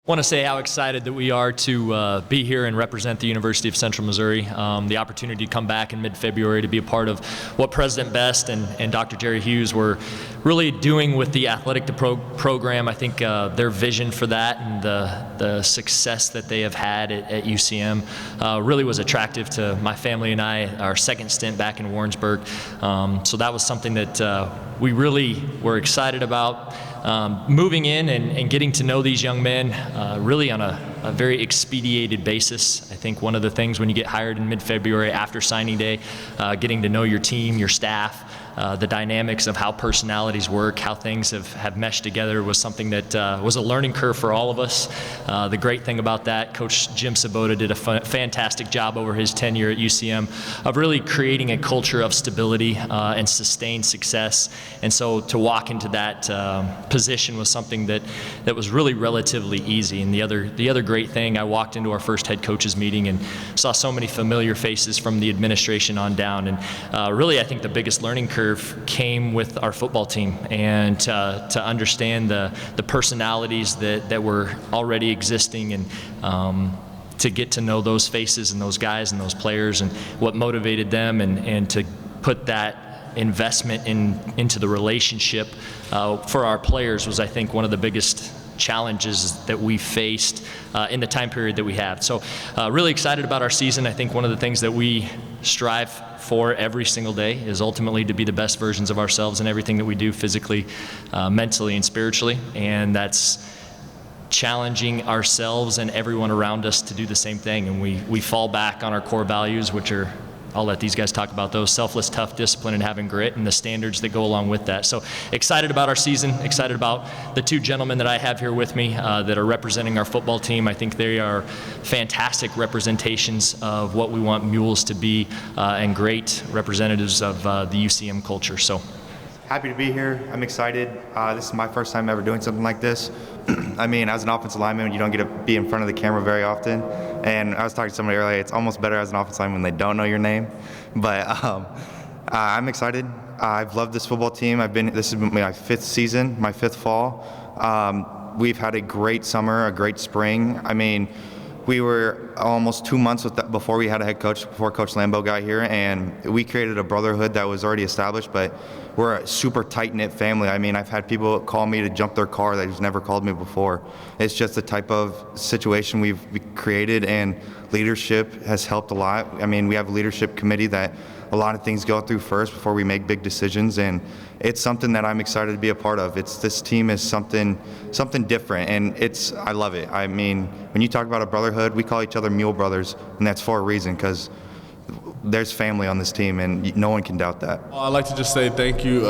I want to say how excited that we are to be here and represent the University of Central Missouri. The opportunity to come back in mid-February to be a part of what President Best and Dr. Jerry Hughes were really doing with the athletic program. I think their vision for that and the success that they have had at UCM really was attractive to my family and I, our second stint back in Warrensburg. So that was something that we really were excited about. Moving in and getting to know these young men really on a very expedited basis. I think one of the things when you get hired in mid-February after signing day, getting to know your team, your staff, the dynamics of how personalities work, how things have meshed together was something that was a learning curve for all of us. The great thing about that, Coach Jim Sabota did a fantastic job over his tenure at UCM of really creating a culture of stability and sustained success. And so to walk into that position was something that was really relatively easy. And the other great thing, I walked into our first head coaches meeting and saw so many familiar faces from the administration on down. And really, I think the biggest learning curve came with our football team, and to understand the personalities that were already existing, and to get to know those faces and those guys and those players and what motivated them, and to put that investment into the relationship for our players was, I think, one of the biggest challenges that we faced in the time period that we have. So really excited about our season. I think one of the things that we strive for every single day is ultimately to be the best versions of ourselves in everything that we do, physically, mentally, and spiritually. And that's challenging ourselves and everyone around us to do the same thing. And we fall back on our core values, which are, I'll let these guys talk about those: selfless, tough, discipline, and having grit, and the standards that go along with that. So excited about our season, excited about the two gentlemen that I have here with me that are representing our football team. I think they are fantastic representations of what we want Mules to be, and great representatives of the UCM culture. So happy to be here. I'm excited. This is my first time ever doing something like this. I mean, as an offensive lineman, you don't get to be in front of the camera very often. And I was talking to somebody earlier, it's almost better as an offensive lineman when they don't know your name. But I'm excited. I've loved this football team. This is my fifth season, my fifth fall. We've had a great summer, a great spring. I mean, we were almost 2 months before we had a head coach, before Coach Lambo got here, and we created a brotherhood that was already established, but we're a super tight-knit family. I mean, I've had people call me to jump their car that has never called me before. It's just the type of situation we've created, and leadership has helped a lot. I mean, we have a leadership committee that a lot of things go through first before we make big decisions, and it's something that I'm excited to be a part of. This team is something different, and I love it. I mean, when you talk about a brotherhood, we call each other Mule Brothers, and that's for a reason, because there's family on this team, and no one can doubt that. I'd like to just say thank you,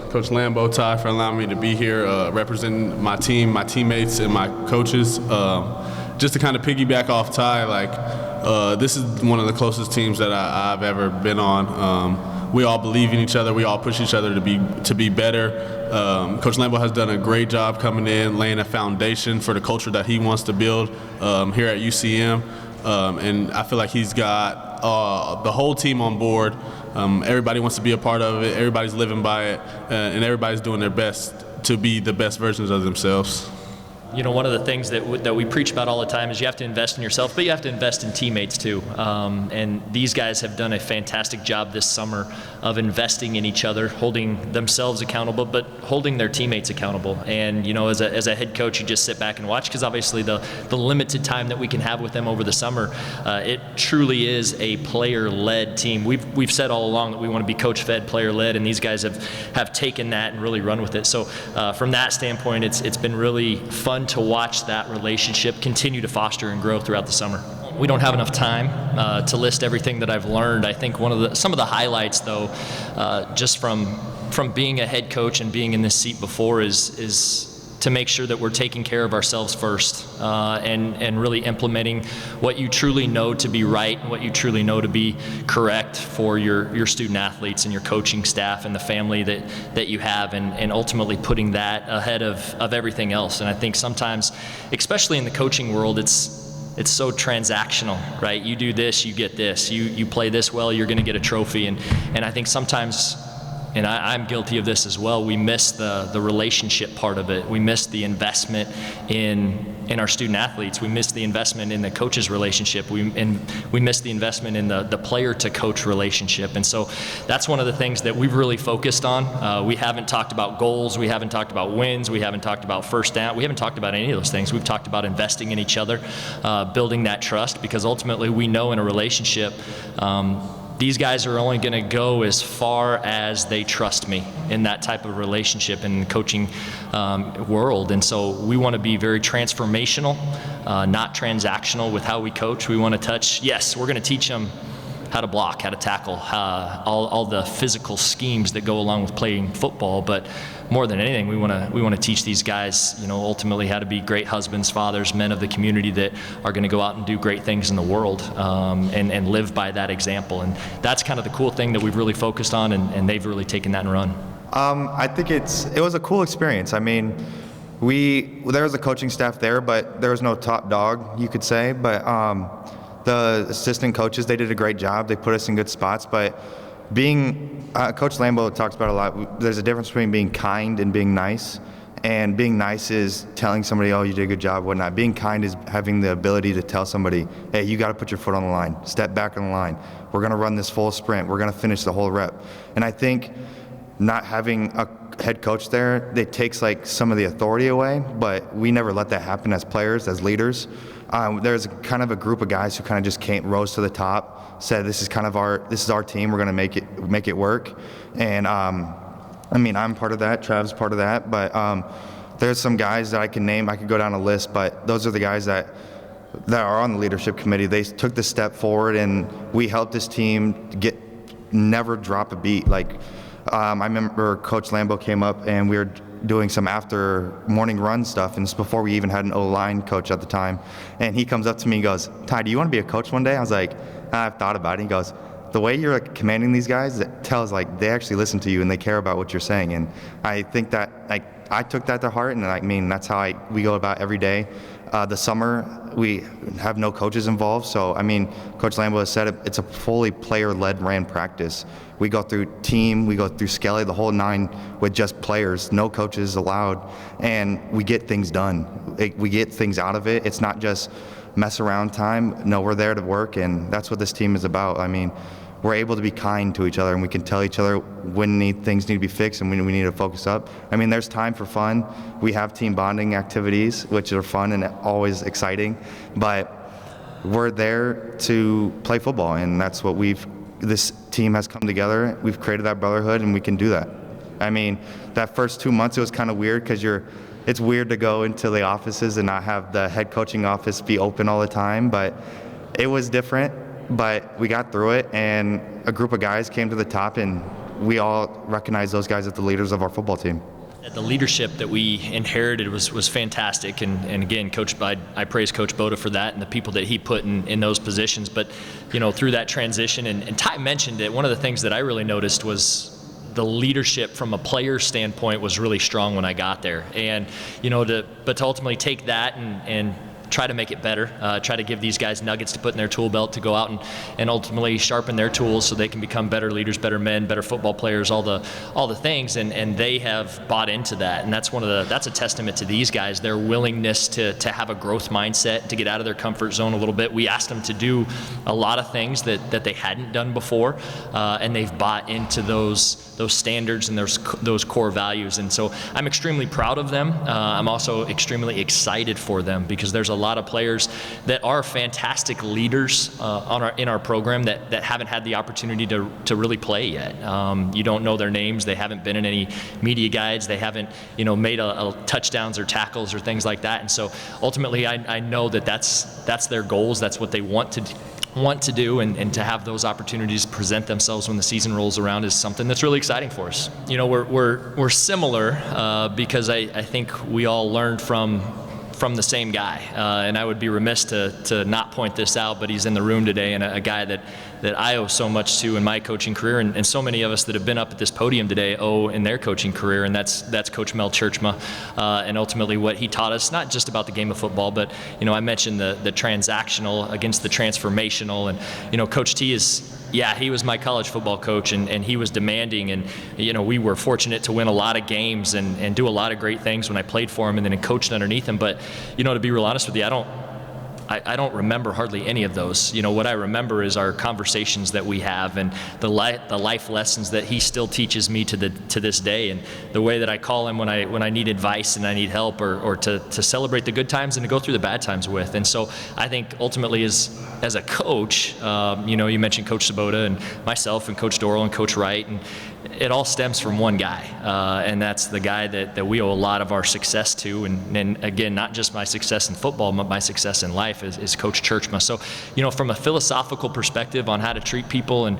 Coach Lambo, Ty, for allowing me to be here representing my team, my teammates, and my coaches. Just to kind of piggyback off Ty, this is one of the closest teams that I've ever been on. We all believe in each other. We all push each other to be better. Coach Lambo has done a great job coming in, laying a foundation for the culture that he wants to build here at UCM. And I feel like he's got the whole team on board. Everybody wants to be a part of it. Everybody's living by it, and everybody's doing their best to be the best versions of themselves. You know, one of the things that we preach about all the time is you have to invest in yourself, but you have to invest in teammates too. And these guys have done a fantastic job this summer of investing in each other, holding themselves accountable, but holding their teammates accountable. And, you know, as a head coach, you just sit back and watch, because obviously the limited time that we can have with them over the summer, it truly is a player-led team. We've said all along that we want to be coach-fed, player-led, and these guys have taken that and really run with it. So from that standpoint, it's been really fun to watch that relationship continue to foster and grow throughout the summer. We don't have enough time to list everything that I've learned. I think some of the highlights, though, just from being a head coach and being in this seat before is to make sure that we're taking care of ourselves first, and really implementing what you truly know to be right and what you truly know to be correct for your student athletes and your coaching staff and the family that you have, and ultimately putting that ahead of everything else. And I think sometimes, especially in the coaching world, it's so transactional, right? You do this, you get this. You play this well, you're going to get a trophy. And I think sometimes and I'm guilty of this as well, we miss the relationship part of it. We miss the investment in our student athletes. We miss the investment in the coaches relationship. We miss the investment in the player to coach relationship. And so that's one of the things that we've really focused on. We haven't talked about goals. We haven't talked about wins. We haven't talked about first down. We haven't talked about any of those things. We've talked about investing in each other, building that trust, because ultimately we know in a relationship, these guys are only going to go as far as they trust me in that type of relationship in the coaching world. And so we want to be very transformational, not transactional with how we coach. We want to touch, yes, we're going to teach them how to block, how to tackle, all the physical schemes that go along with playing football. But more than anything, we want to teach these guys, ultimately how to be great husbands, fathers, men of the community that are going to go out and do great things in the world, and live by that example. And that's kind of the cool thing that we've really focused on, and they've really taken that and run. I think it was a cool experience. I mean, there was a coaching staff there, but there was no top dog, you could say. But the assistant coaches, they did a great job. They put us in good spots. But Coach Lambo talks about a lot. There's a difference between being kind and being nice. And being nice is telling somebody, oh, you did a good job, whatnot. Being kind is having the ability to tell somebody, hey, you got to put your foot on the line. Step back on the line. We're going to run this full sprint. We're going to finish the whole rep. And I think not having a head coach there, it takes like some of the authority away, but we never let that happen as players, as leaders. There's kind of a group of guys who kind of just rose to the top, said this is our team, we're going to make it work. And I mean, I'm part of that, Trav's part of that, but there's some guys that I can name, I could go down a list, but those are the guys that are on the leadership committee. They took the step forward, and we helped this team never drop a beat. Like, I remember Coach Lambo came up and we were doing some after morning run stuff, and it's before we even had an O-line coach at the time. And he comes up to me and goes, Ty, do you want to be a coach one day? I was like, I've thought about it. He goes, the way you're commanding these guys, it tells like they actually listen to you and they care about what you're saying. And I think that I took that to heart, and I mean that's how we go about every day. The summer we have no coaches involved, so I mean Coach Lambo has said it's a fully player-led ran practice. We go through team, we go through Skelly, the whole nine with just players, no coaches allowed, and we get things done. We get things out of it. It's not just mess around time. No, we're there to work, and that's what this team is about. I mean, we're able to be kind to each other, and we can tell each other when things need to be fixed and when we need to focus up. I mean, there's time for fun. We have team bonding activities, which are fun and always exciting, but we're there to play football, and that's what this team has come together. We've created that brotherhood, and we can do that. I mean, that first 2 months, it was kind of weird because it's weird to go into the offices and not have the head coaching office be open all the time, but it was different. But we got through it, and a group of guys came to the top, and we all recognized those guys as the leaders of our football team. The leadership that we inherited was fantastic, and again, I praise Coach Boda for that and the people that he put in those positions. But through that transition, and Ty mentioned it, one of the things that I really noticed was the leadership from a player standpoint was really strong when I got there, and to ultimately take that and try to make it better, try to give these guys nuggets to put in their tool belt to go out and ultimately sharpen their tools so they can become better leaders, better men, better football players, all the things, and they have bought into that, and that's a testament to these guys, their willingness to have a growth mindset, to get out of their comfort zone a little bit. We asked them to do a lot of things that they hadn't done before, and they've bought into those standards and those core values, and so I'm extremely proud of them. I'm also extremely excited for them because there's a lot of players that are fantastic leaders in our program that haven't had the opportunity to really play yet. You don't know their names. They haven't been in any media guides. They haven't made a touchdowns or tackles or things like that. And so ultimately, I know that's their goals. That's what they want to do, and to have those opportunities present themselves when the season rolls around is something that's really exciting for us. We're similar because I think we all learned from the same guy, and I would be remiss to not point this out, but he's in the room today, and a guy that I owe so much to in my coaching career, and so many of us that have been up at this podium today owe in their coaching career, and that's Coach Mel Churchma, and ultimately what he taught us, not just about the game of football, but I mentioned the transactional against the transformational, and Coach T is yeah, he was my college football coach, and he was demanding, and we were fortunate to win a lot of games and do a lot of great things when I played for him and then coached underneath him. But to be real honest with you, I don't remember hardly any of those. What I remember is our conversations that we have and the life lessons that he still teaches me to this day, and the way that I call him when I need advice and I need help, or to celebrate the good times and to go through the bad times with. And so I think ultimately as a coach, you mentioned Coach Sabota and myself and Coach Doral and Coach Wright, and it all stems from one guy, and that's the guy that we owe a lot of our success to, and again, not just my success in football, but my success in life is Coach Churchma. So, from a philosophical perspective on how to treat people, and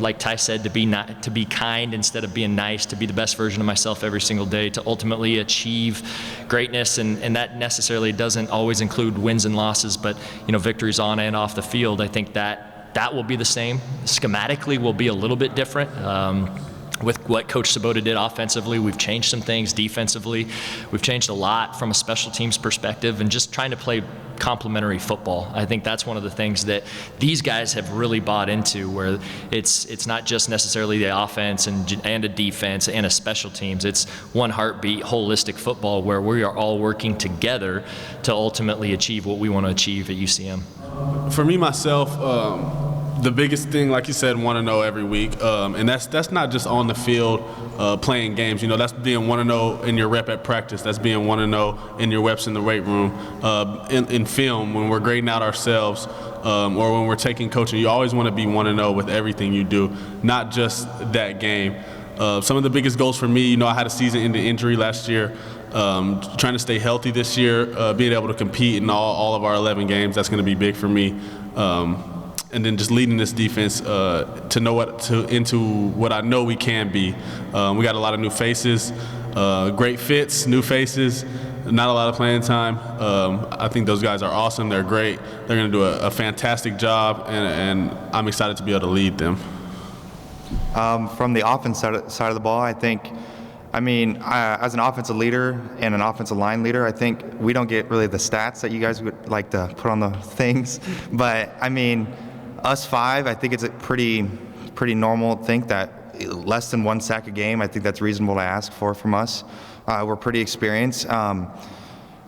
like Ty said, to be kind instead of being nice, to be the best version of myself every single day, to ultimately achieve greatness, and that necessarily doesn't always include wins and losses, but victories on and off the field. I think that will be the same. Schematically will be a little bit different. With what Coach Sabota did offensively, we've changed some things. Defensively, we've changed a lot from a special teams perspective, and just trying to play complementary football. I think that's one of the things that these guys have really bought into, where it's not just necessarily the offense and a defense and a special teams. It's one heartbeat, holistic football where we are all working together to ultimately achieve what we want to achieve at UCM. For me, myself, the biggest thing, like you said, want to know every week, and that's not just on the field playing games. That's being 1-0 in your rep at practice. That's being 1-0 in your reps in the weight room, in film when we're grading out ourselves, or when we're taking coaching. You always want to be 1-0 with everything you do, not just that game. Some of the biggest goals for me, I had a season-ending injury last year. Trying to stay healthy this year, being able to compete in all of our 11 games, that's going to be big for me. And then just leading this defense to know into what I know we can be. We got a lot of new faces, great fits, new faces, not a lot of playing time. I think those guys are awesome. They're great. They're going to do a fantastic job, and I'm excited to be able to lead them. From the offense side of the ball, as an offensive leader and an offensive line leader, I think we don't get really the stats that you guys would like to put on the things. But, us five, I think it's a pretty normal to think that less than one sack a game, I think that's reasonable to ask for from us. We're pretty experienced.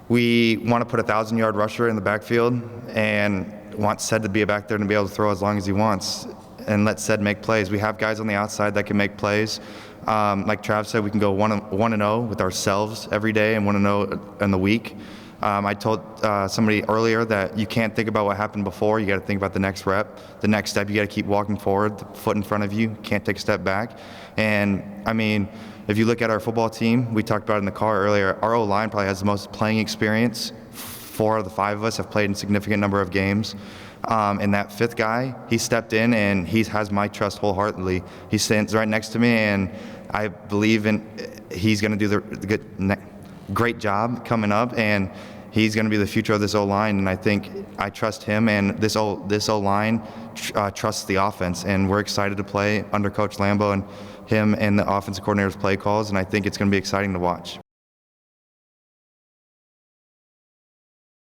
We want to put a 1,000-yard rusher in the backfield and want Ced to be back there and be able to throw as long as he wants and let Ced make plays. We have guys on the outside that can make plays. Like Travis said, we can go 1-0 with ourselves every day and 1-0 in the week. I told somebody earlier that you can't think about what happened before. You got to think about the next rep, the next step. You got to keep walking forward, the foot in front of you. Can't take a step back. And if you look at our football team, we talked about it in the car earlier. Our O-line probably has the most playing experience. 4 of the 5 of us have played in a significant number of games. And that 5th guy, he stepped in and he has my trust wholeheartedly. He stands right next to me, and I believe he's going to do the great job coming up, and he's going to be the future of this O-line, and I think I trust him, and this O-line trusts the offense, and we're excited to play under Coach Lambo and him and the offensive coordinator's play calls, and I think it's going to be exciting to watch.